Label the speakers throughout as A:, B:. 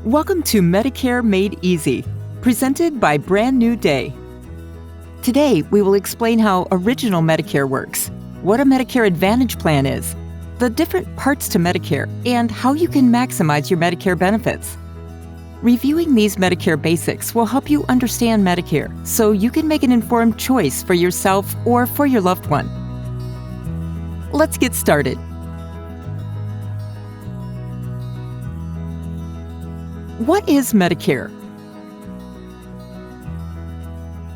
A: Welcome to Medicare Made Easy, presented by Brand New Day. Today, we will explain how Original Medicare works, what a Medicare Advantage plan is, the different parts to Medicare, and how you can maximize your Medicare benefits. Reviewing these Medicare basics will help you understand Medicare so you can make an informed choice for yourself or for your loved one. Let's get started. What is Medicare?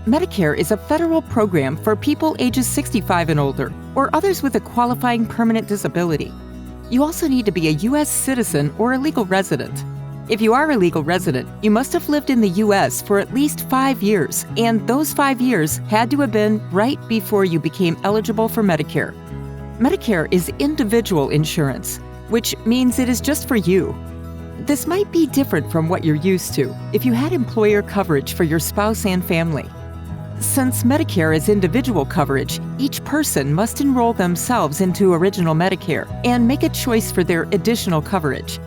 A: Medicare is a federal program for people ages 65 and older, or others with a qualifying permanent disability. You also need to be a U.S. citizen or a legal resident. If you are a legal resident, you must have lived in the U.S. for at least 5 years, and those 5 years had to have been right before you became eligible for Medicare. Medicare is individual insurance, which means it is just for you. This might be different from what you're used to if you had employer coverage for your spouse and family. Since Medicare is individual coverage, each person must enroll themselves into Original Medicare and make a choice for their additional coverage.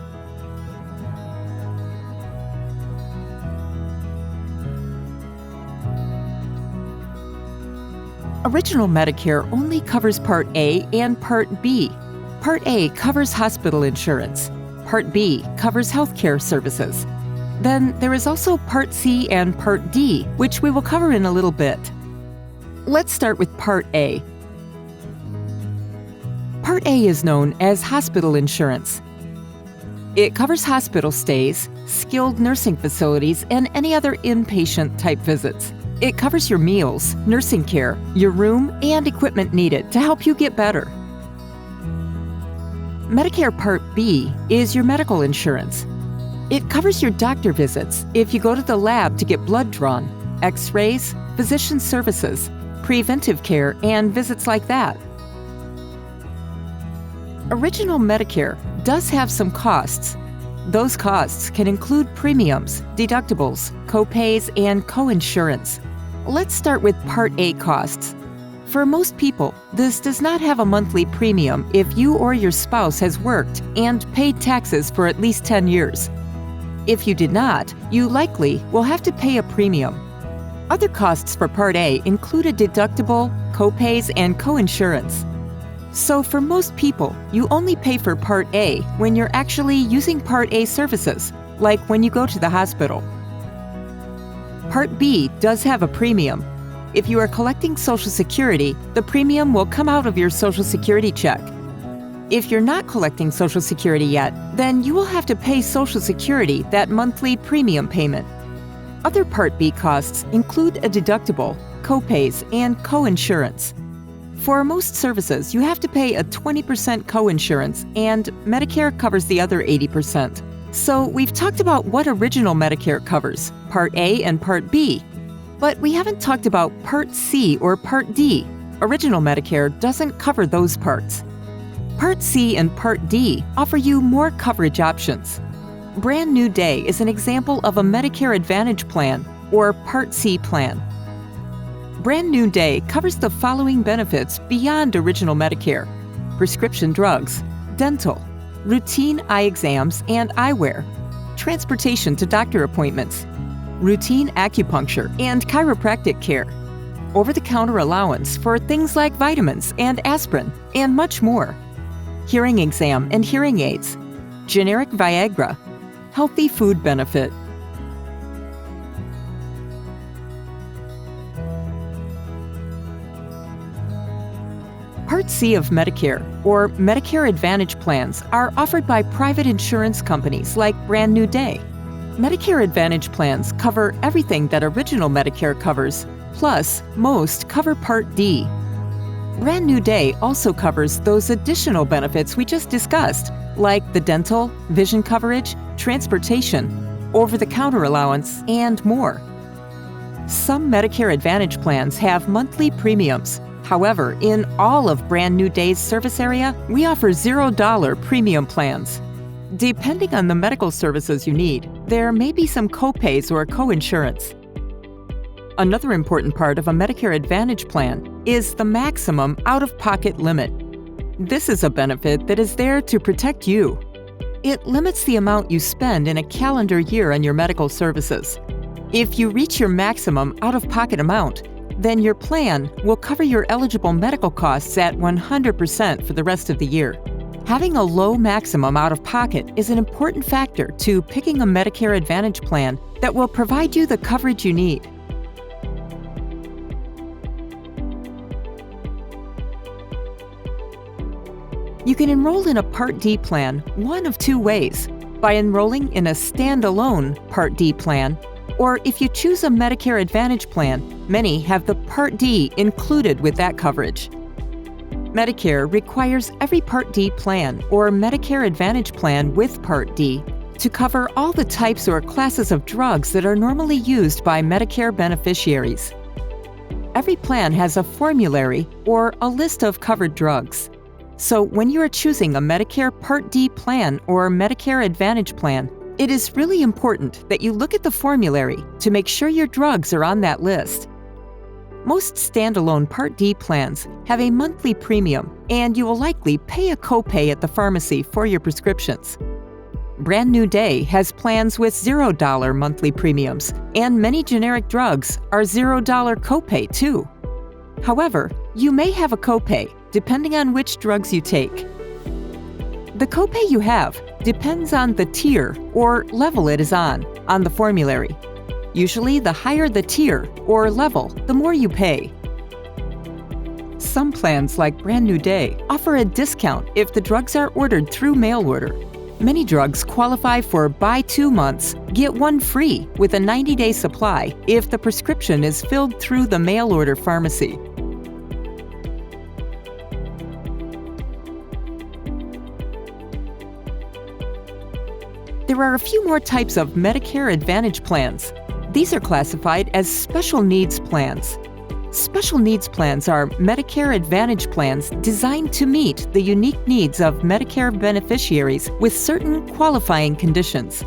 A: Original Medicare only covers Part A and Part B. Part A covers hospital insurance. Part B covers healthcare services. Then there is also Part C and Part D, which we will cover in a little bit. Let's start with Part A. Part A is known as hospital insurance. It covers hospital stays, skilled nursing facilities, and any other inpatient type visits. It covers your meals, nursing care, your room, and equipment needed to help you get better. Medicare Part B is your medical insurance. It covers your doctor visits if you go to the lab to get blood drawn, x-rays, physician services, preventive care, and visits like that. Original Medicare does have some costs. Those costs can include premiums, deductibles, co-pays, and co-insurance. Let's start with Part A costs. For most people, this does not have a monthly premium if you or your spouse has worked and paid taxes for at least 10 years. If you did not, you likely will have to pay a premium. Other costs for Part A include a deductible, co-pays, and co-insurance. So for most people, you only pay for Part A when you're actually using Part A services, like when you go to the hospital. Part B does have a premium. If you are collecting Social Security, the premium will come out of your Social Security check. If you're not collecting Social Security yet, then you will have to pay Social Security that monthly premium payment. Other Part B costs include a deductible, co-pays, and co-insurance. For most services, you have to pay a 20% co-insurance, and Medicare covers the other 80%. So we've talked about what Original Medicare covers, Part A and Part B. But we haven't talked about Part C or Part D. Original Medicare doesn't cover those parts. Part C and Part D offer you more coverage options. Brand New Day is an example of a Medicare Advantage plan, or Part C plan. Brand New Day covers the following benefits beyond Original Medicare: prescription drugs, dental, routine eye exams and eyewear, transportation to doctor appointments, routine acupuncture and chiropractic care, over-the-counter allowance for things like vitamins and aspirin, and much more, hearing exam and hearing aids, generic Viagra, healthy food benefit. Part C of Medicare, or Medicare Advantage plans, are offered by private insurance companies like Brand New Day. Medicare Advantage plans cover everything that Original Medicare covers, plus most cover Part D. Brand New Day also covers those additional benefits we just discussed, like the dental, vision coverage, transportation, over-the-counter allowance, and more. Some Medicare Advantage plans have monthly premiums. However, in all of Brand New Day's service area, we offer $0 premium plans. Depending on the medical services you need, there may be some co-pays or co-insurance. Another important part of a Medicare Advantage plan is the maximum out-of-pocket limit. This is a benefit that is there to protect you. It limits the amount you spend in a calendar year on your medical services. If you reach your maximum out-of-pocket amount, then your plan will cover your eligible medical costs at 100% for the rest of the year. Having a low maximum out-of-pocket is an important factor to picking a Medicare Advantage plan that will provide you the coverage you need. You can enroll in a Part D plan one of two ways: by enrolling in a standalone Part D plan, or if you choose a Medicare Advantage plan, many have the Part D included with that coverage. Medicare requires every Part D plan or Medicare Advantage plan with Part D to cover all the types or classes of drugs that are normally used by Medicare beneficiaries. Every plan has a formulary or a list of covered drugs. So when you are choosing a Medicare Part D plan or Medicare Advantage plan, it is really important that you look at the formulary to make sure your drugs are on that list. Most standalone Part D plans have a monthly premium, and you will likely pay a copay at the pharmacy for your prescriptions. Brand New Day has plans with $0 monthly premiums, and many generic drugs are $0 copay too. However, you may have a copay depending on which drugs you take. The copay you have depends on the tier or level it is on the formulary. Usually, the higher the tier or level, the more you pay. Some plans, like Brand New Day, offer a discount if the drugs are ordered through mail order. Many drugs qualify for buy 2 months, get 1 free with a 90-day supply if the prescription is filled through the mail order pharmacy. There are a few more types of Medicare Advantage plans. These are classified as special needs plans. Special needs plans are Medicare Advantage plans designed to meet the unique needs of Medicare beneficiaries with certain qualifying conditions.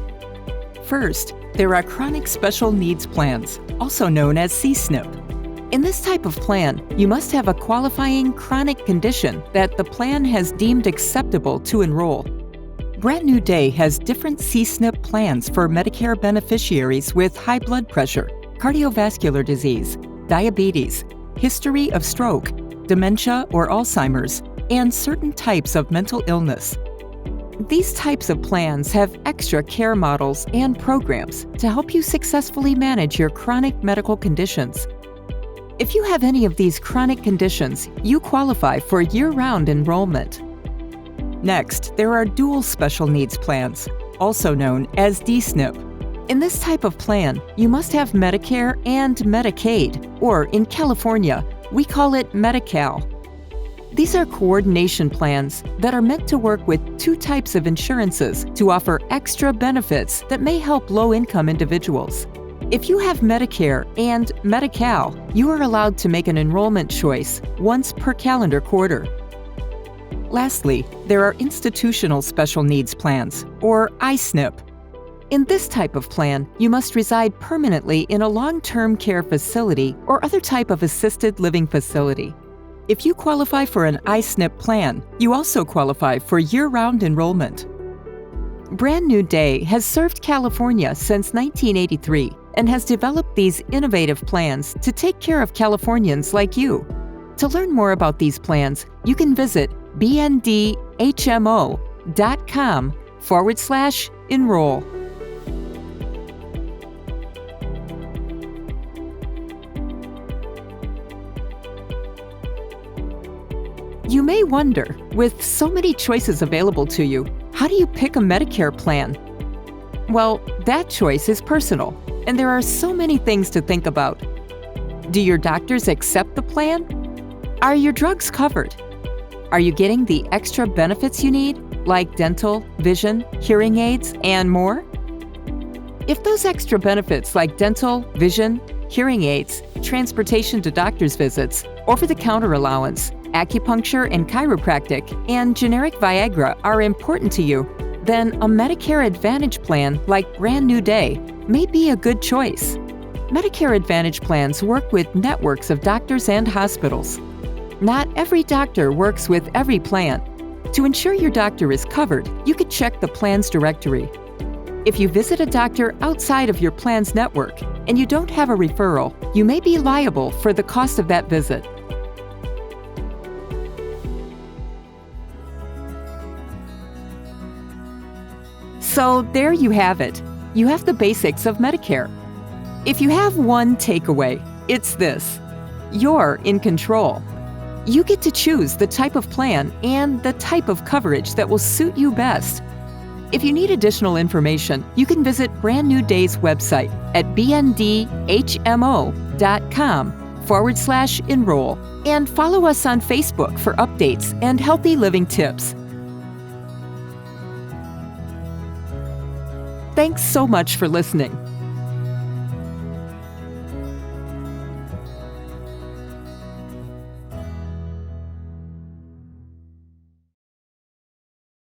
A: First, there are chronic special needs plans, also known as C-SNP. In this type of plan, you must have a qualifying chronic condition that the plan has deemed acceptable to enroll. Brand New Day has different C-SNP plans for Medicare beneficiaries with high blood pressure, cardiovascular disease, diabetes, history of stroke, dementia or Alzheimer's, and certain types of mental illness. These types of plans have extra care models and programs to help you successfully manage your chronic medical conditions. If you have any of these chronic conditions, you qualify for year-round enrollment. Next, there are dual special needs plans, also known as D-SNP. In this type of plan, you must have Medicare and Medicaid, or in California, we call it Medi-Cal. These are coordination plans that are meant to work with 2 types of insurances to offer extra benefits that may help low-income individuals. If you have Medicare and Medi-Cal, you are allowed to make an enrollment choice once per calendar quarter. Lastly, there are institutional special needs plans, or I-SNP. In this type of plan, you must reside permanently in a long-term care facility or other type of assisted living facility. If you qualify for an I-SNP plan, you also qualify for year-round enrollment. Brand New Day has served California since 1983 and has developed these innovative plans to take care of Californians like you. To learn more about these plans, you can visit bndhmo.com/enroll. You may wonder, with so many choices available to you, how do you pick a Medicare plan? Well, that choice is personal, and there are so many things to think about. Do your doctors accept the plan? Are your drugs covered? Are you getting the extra benefits you need, like dental, vision, hearing aids, and more? If those extra benefits like dental, vision, hearing aids, transportation to doctor's visits, over-the-counter allowance, acupuncture and chiropractic, and generic Viagra are important to you, then a Medicare Advantage plan like Brand New Day may be a good choice. Medicare Advantage plans work with networks of doctors and hospitals. Not every doctor works with every plan. To ensure your doctor is covered, you could check the plan's directory. If you visit a doctor outside of your plan's network and you don't have a referral, you may be liable for the cost of that visit. So there you have it. You have the basics of Medicare. If you have one takeaway, it's this: you're in control. You get to choose the type of plan and the type of coverage that will suit you best. If you need additional information, you can visit Brand New Day's website at bndhmo.com/enroll and follow us on Facebook for updates and healthy living tips. Thanks so much for listening.